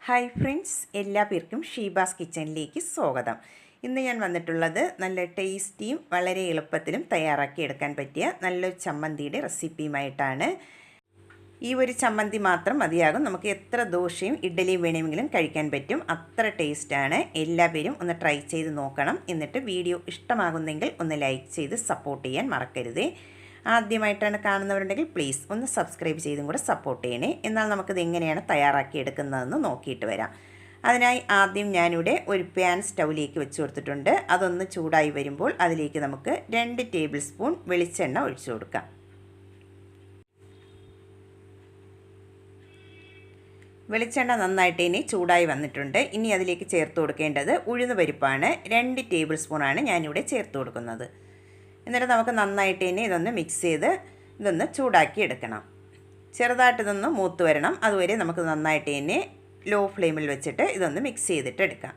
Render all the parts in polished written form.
Hi friends, എല്ലാ പേർക്കും ഷീബാസ് കിച്ചണിലേക്ക് സ്വാഗതം. ഇന്ന് ഞാൻ വന്നിട്ടുള്ളത് നല്ല ടേസ്റ്റിയും വളരെ എളുപ്പത്തിലും തയ്യാറാക്കിയെടുക്കാൻ പറ്റിയ നല്ലൊരു ചമ്മന്തിയുടെ റെസിപ്പിയുമായിട്ടാണ്. ഈ ഒരു ചമ്മന്തി മാത്രം മതിയാകും, നമുക്ക് എത്ര ദോശയും ഇഡ്ഡലിയും വേണമെങ്കിലും കഴിക്കാൻ പറ്റും. അത്ര ടേസ്റ്റാണ്. എല്ലാവരും ഒന്ന് ട്രൈ ചെയ്ത് നോക്കണം. എന്നിട്ട് വീഡിയോ ഇഷ്ടമാകുന്നെങ്കിൽ ഒന്ന് ലൈക്ക് ചെയ്ത് സപ്പോർട്ട് ചെയ്യാൻ മറക്കരുതേ. ആദ്യമായിട്ടാണ് കാണുന്നവരുണ്ടെങ്കിൽ പ്ലീസ് ഒന്ന് സബ്സ്ക്രൈബ് ചെയ്തും കൂടെ സപ്പോർട്ട് ചെയ്യണേ. എന്നാൽ നമുക്കിത് എങ്ങനെയാണ് തയ്യാറാക്കിയെടുക്കുന്നതെന്ന് നോക്കിയിട്ട് വരാം. അതിനായി ആദ്യം ഞാനിവിടെ ഒരു പാൻ സ്റ്റൗവിലേക്ക് വെച്ച് കൊടുത്തിട്ടുണ്ട്. അതൊന്ന് ചൂടായി വരുമ്പോൾ അതിലേക്ക് നമുക്ക് 2 ടേബിൾ സ്പൂൺ വെളിച്ചെണ്ണ ഒഴിച്ചു കൊടുക്കാം. വെളിച്ചെണ്ണ നന്നായിട്ട് ഇനി ചൂടായി വന്നിട്ടുണ്ട്. ഇനി അതിലേക്ക് ചേർത്ത് കൊടുക്കേണ്ടത് ഉഴുന്ന് പരിപ്പാണ്. 2 ടേബിൾ സ്പൂണാണ് ഞാനിവിടെ ചേർത്ത് കൊടുക്കുന്നത്. എന്നിട്ട് നമുക്ക് നന്നായിട്ട് ഇനി ഇതൊന്ന് മിക്സ് ചെയ്ത് ഇതൊന്ന് ചൂടാക്കി എടുക്കണം. ചെറുതായിട്ട് ഇതൊന്ന് മൂത്ത് വരണം. അതുവരെ നമുക്ക് നന്നായിട്ട് ഇനി ലോ ഫ്ലെയിമിൽ വെച്ചിട്ട് ഇതൊന്ന് മിക്സ് ചെയ്തിട്ട് എടുക്കാം.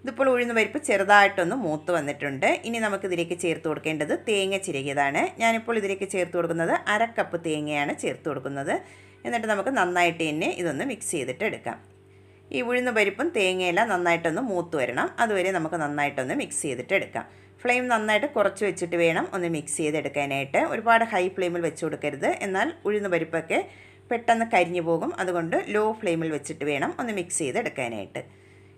ഇതിപ്പോൾ ഉഴുന്ന് പരിപ്പ് ചെറുതായിട്ടൊന്ന് മൂത്ത് വന്നിട്ടുണ്ട്. ഇനി നമുക്കിതിലേക്ക് ചേർത്ത് കൊടുക്കേണ്ടത് തേങ്ങ ചിരകിയതാണ്. ഞാനിപ്പോൾ ഇതിലേക്ക് ചേർത്ത് കൊടുക്കുന്നത് 1/2 കപ്പ് തേങ്ങയാണ് ചേർത്ത് കൊടുക്കുന്നത്. എന്നിട്ട് നമുക്ക് നന്നായിട്ട് തന്നെ ഇതൊന്ന് മിക്സ് ചെയ്തിട്ട് എടുക്കാം. ഈ ഉഴുന്ന് പരിപ്പും തേങ്ങയെല്ലാം നന്നായിട്ടൊന്ന് മൂത്ത് വരണം. അതുവരെ നമുക്ക് നന്നായിട്ടൊന്ന് മിക്സ് ചെയ്തിട്ട് എടുക്കാം. ഫ്ലെയിം നന്നായിട്ട് കുറച്ച് വെച്ചിട്ട് വേണം ഒന്ന് മിക്സ് ചെയ്തെടുക്കാനായിട്ട്. ഒരുപാട് ഹൈ ഫ്ലെയിമിൽ വെച്ച് കൊടുക്കരുത്, എന്നാൽ ഉഴുന്ന് പരിപ്പൊക്കെ പെട്ടെന്ന് കരിഞ്ഞു പോകും. അതുകൊണ്ട് ലോ ഫ്ലെയിമിൽ വെച്ചിട്ട് വേണം ഒന്ന് മിക്സ് ചെയ്തെടുക്കാനായിട്ട്.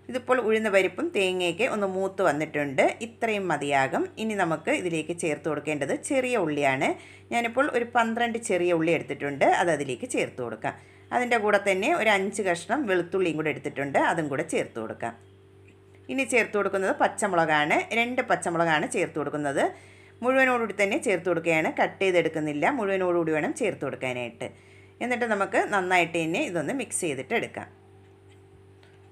ഇതിപ്പോൾ ഉഴുന്ന് പരിപ്പും തേങ്ങയൊക്കെ ഒന്ന് മൂത്ത് വന്നിട്ടുണ്ട്. ഇത്രയും മതിയാകും. ഇനി നമുക്ക് ഇതിലേക്ക് ചേർത്ത് കൊടുക്കേണ്ടത് ചെറിയ ഉള്ളിയാണ്. ഞാനിപ്പോൾ ഒരു 12 ചെറിയ ഉള്ളി എടുത്തിട്ടുണ്ട്. അത് അതിലേക്ക് ചേർത്ത് കൊടുക്കാം. അതിൻ്റെ കൂടെ തന്നെ ഒരു 5 കഷ്ണം വെളുത്തുള്ളിയും കൂടെ എടുത്തിട്ടുണ്ട്. അതും കൂടെ ചേർത്ത് കൊടുക്കാം. ഇനി ചേർത്ത് കൊടുക്കുന്നത് പച്ചമുളകാണ്. 2 പച്ചമുളകാണ് ചേർത്ത് കൊടുക്കുന്നത്. മുഴുവനോടുകൂടി തന്നെ ചേർത്ത് കൊടുക്കുകയാണ്, കട്ട് ചെയ്തെടുക്കുന്നില്ല. മുഴുവനോടുകൂടി വേണം ചേർത്ത് കൊടുക്കാനായിട്ട്. എന്നിട്ട് നമുക്ക് നന്നായിട്ട് തന്നെ ഇതൊന്ന് മിക്സ് ചെയ്തിട്ട് എടുക്കാം.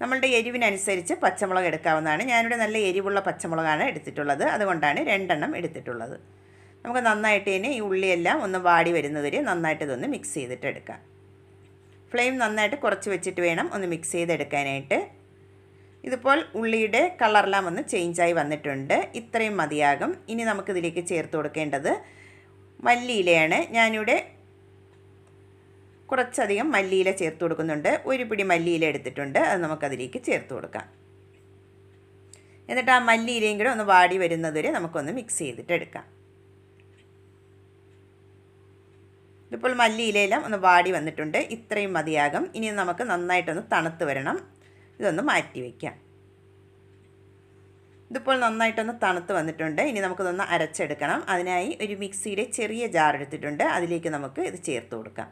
നമ്മളുടെ എരിവിനനുസരിച്ച് പച്ചമുളക് എടുക്കാവുന്നതാണ്. ഞാനിവിടെ നല്ല എരിവുള്ള പച്ചമുളകാണ് എടുത്തിട്ടുള്ളത്. അതുകൊണ്ടാണ് 2 എണ്ണം എടുത്തിട്ടുള്ളത്. നമുക്ക് നന്നായിട്ട് തന്നെ ഈ ഉള്ളിയെല്ലാം ഒന്ന് വാടി വരുന്നവരെ നന്നായിട്ട് ഇതൊന്ന് മിക്സ് ചെയ്തിട്ട് എടുക്കാം. ഫ്ലെയിം നന്നായിട്ട് കുറച്ച് വെച്ചിട്ട് വേണം ഒന്ന് മിക്സ് ചെയ്തെടുക്കാനായിട്ട്. ഇതിപ്പോൾ ഉള്ളിയുടെ കളറെല്ലാം ഒന്ന് ചേഞ്ചായി വന്നിട്ടുണ്ട്. ഇത്രയും മതിയാകും. ഇനി നമുക്കിതിലേക്ക് ചേർത്ത് കൊടുക്കേണ്ടത് മല്ലിയിലയാണ്. ഞാനിവിടെ കുറച്ചധികം മല്ലിയില ചേർത്ത് കൊടുക്കുന്നുണ്ട്. ഒരു പിടി മല്ലിയില എടുത്തിട്ടുണ്ട്. അത് നമുക്കതിലേക്ക് ചേർത്ത് കൊടുക്കാം. എന്നിട്ട് ആ മല്ലിയിലയും കൂടെ ഒന്ന് വാടി വരുന്നതുവരെ നമുക്കൊന്ന് മിക്സ് ചെയ്തിട്ട് എടുക്കാം. ഇതിപ്പോൾ മല്ലിയിലയെല്ലാം ഒന്ന് വാടി വന്നിട്ടുണ്ട്. ഇത്രയും മതിയാകും. ഇനി നമുക്ക് നന്നായിട്ടൊന്ന് തണുത്ത് വരണം. ഇതൊന്ന് മാറ്റി വയ്ക്കാം. ഇതിപ്പോൾ നന്നായിട്ടൊന്ന് തണുത്ത് വന്നിട്ടുണ്ട്. ഇനി നമുക്കിതൊന്ന് അരച്ചെടുക്കണം. അതിനായി ഒരു മിക്സിയുടെ ചെറിയ ജാർ എടുത്തിട്ടുണ്ട്. അതിലേക്ക് നമുക്ക് ഇത് ചേർത്ത് കൊടുക്കാം.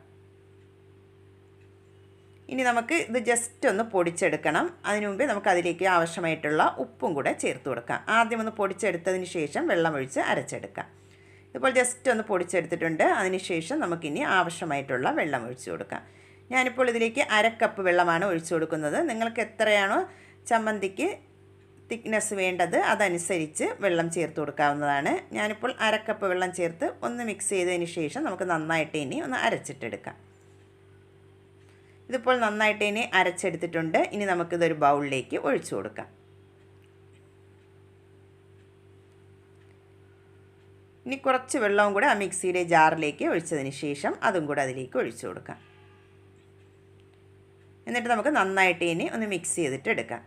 ഇനി നമുക്ക് ഇത് ജസ്റ്റ് ഒന്ന് പൊടിച്ചെടുക്കണം. അതിനു മുമ്പേ നമുക്ക് അതിലേക്ക് ആവശ്യമായിട്ടുള്ള ഉപ്പും കൂടെ ചേർത്ത് കൊടുക്കാം. ആദ്യം ഒന്ന് പൊടിച്ചെടുത്തതിന് ശേഷം വെള്ളമൊഴിച്ച് അരച്ചെടുക്കാം. ഇപ്പോൾ ജസ്റ്റ് ഒന്ന് പൊടിച്ചെടുത്തിട്ടുണ്ട്. അതിനുശേഷം നമുക്കിനി ആവശ്യമായിട്ടുള്ള വെള്ളം ഒഴിച്ച് കൊടുക്കാം. ഞാനിപ്പോൾ ഇതിലേക്ക് 1/2 കപ്പ് വെള്ളമാണ് ഒഴിച്ചു കൊടുക്കുന്നത്. നിങ്ങൾക്ക് എത്രയാണോ ചമ്മന്തിക്ക് തിക്നെസ് വേണ്ടത് അതനുസരിച്ച് വെള്ളം ചേർത്ത് കൊടുക്കാവുന്നതാണ്. ഞാനിപ്പോൾ 1/2 കപ്പ് വെള്ളം ചേർത്ത് ഒന്ന് മിക്സ് ചെയ്തതിന് ശേഷം നമുക്ക് നന്നായിട്ട് ഇനി ഒന്ന് അരച്ചിട്ടെടുക്കാം. ഇതിപ്പോൾ നന്നായിട്ട് ഇനി അരച്ചെടുത്തിട്ടുണ്ട്. ഇനി നമുക്കിതൊരു ബൗളിലേക്ക് ഒഴിച്ചു കൊടുക്കാം. ഇനി കുറച്ച് വെള്ളവും കൂടെ ആ മിക്സിയുടെ ജാറിലേക്ക് ഒഴിച്ചതിന് ശേഷം അതും കൂടെ അതിലേക്ക് ഒഴിച്ചു കൊടുക്കാം. എന്നിട്ട് നമുക്ക് നന്നായിട്ട് ഇനി ഒന്ന് മിക്സ് ചെയ്തിട്ട് എടുക്കാം.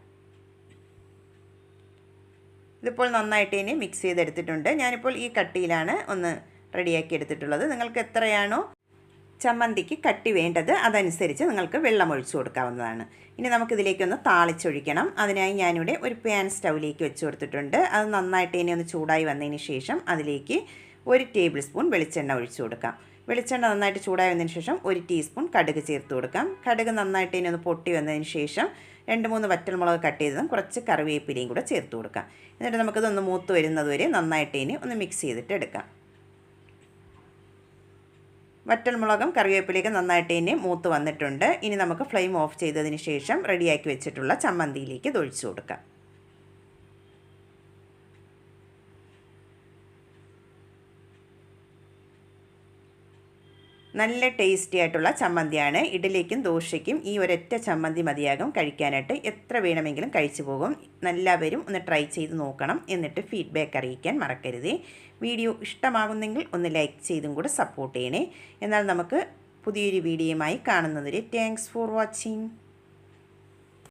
ഇതിപ്പോൾ നന്നായിട്ട് ഇനി മിക്സ് ചെയ്തെടുത്തിട്ടുണ്ട്. ഞാനിപ്പോൾ ഈ കട്ടിയിലാണ് ഒന്ന് റെഡിയാക്കി എടുത്തിട്ടുള്ളത്. നിങ്ങൾക്ക് എത്രയാണോ ചമ്മന്തിക്ക് കട്ടി വേണ്ടത് അതനുസരിച്ച് നിങ്ങൾക്ക് വെള്ളം ഒഴിച്ചു കൊടുക്കാവുന്നതാണ്. ഇനി നമുക്കിതിലേക്കൊന്ന് താളിച്ചൊഴിക്കണം. അതിനായി ഞാനിവിടെ ഒരു പാൻ സ്റ്റൗവിലേക്ക് വെച്ച് കൊടുത്തിട്ടുണ്ട്. അത് നന്നായിട്ട് ഇനി ഒന്ന് ചൂടായി വന്നതിന് ശേഷം അതിലേക്ക് 1 ടേബിൾ സ്പൂൺ വെളിച്ചെണ്ണ ഒഴിച്ചു കൊടുക്കാം. വെളിച്ചെണ്ണ നന്നായിട്ട് ചൂടായി വന്നതിന് ശേഷം 1 ടീസ്പൂൺ കടുക് ചേർത്ത് കൊടുക്കാം. കടുക് നന്നായിട്ട് ഇനി ഒന്ന് പൊട്ടി വന്നതിന് ശേഷം 2-3 വറ്റൽമുളക് കട്ട് ചെയ്തതും കുറച്ച് കറിവേപ്പിലയും കൂടെ ചേർത്ത് കൊടുക്കാം. എന്നിട്ട് നമുക്കിതൊന്ന് മൂത്ത് വരുന്നതുവരെ നന്നായിട്ട് ഇനി ഒന്ന് മിക്സ് ചെയ്തിട്ട് എടുക്കാം. വറ്റൽമുളകും കറിവേപ്പിലയൊക്കെ നന്നായിട്ട് ഇനി മൂത്ത് വന്നിട്ടുണ്ട്. ഇനി നമുക്ക് ഫ്ലെയിം ഓഫ് ചെയ്തതിന് ശേഷം റെഡിയാക്കി വെച്ചിട്ടുള്ള ചമ്മന്തിയിലേക്ക് ഇത് ഒഴിച്ചു കൊടുക്കാം. നല്ല ടേസ്റ്റി ആയിട്ടുള്ള ചമ്മന്തിയാണ്. ഇഡ്ഡലിക്കും ദോശയ്ക്കും ഈ ഒരൊറ്റ ചമ്മന്തി മതിയാകും കഴിക്കാനായിട്ട്. എത്ര വേണമെങ്കിലും കഴിച്ചു പോകും. എല്ലാവരും ഒന്ന് ട്രൈ ചെയ്ത് നോക്കണം. എന്നിട്ട് ഫീഡ്ബാക്ക് അറിയിക്കാൻ മറക്കരുതേ. വീഡിയോ ഇഷ്ടമാകുന്നെങ്കിൽ ഒന്ന് ലൈക്ക് ചെയ്തും കൂടെ സപ്പോർട്ട് ചെയ്യണേ. എന്നാൽ നമുക്ക് പുതിയൊരു വീഡിയോയുമായി കാണുന്നതുവരെ താങ്ക്സ് ഫോർ വാച്ചിങ്.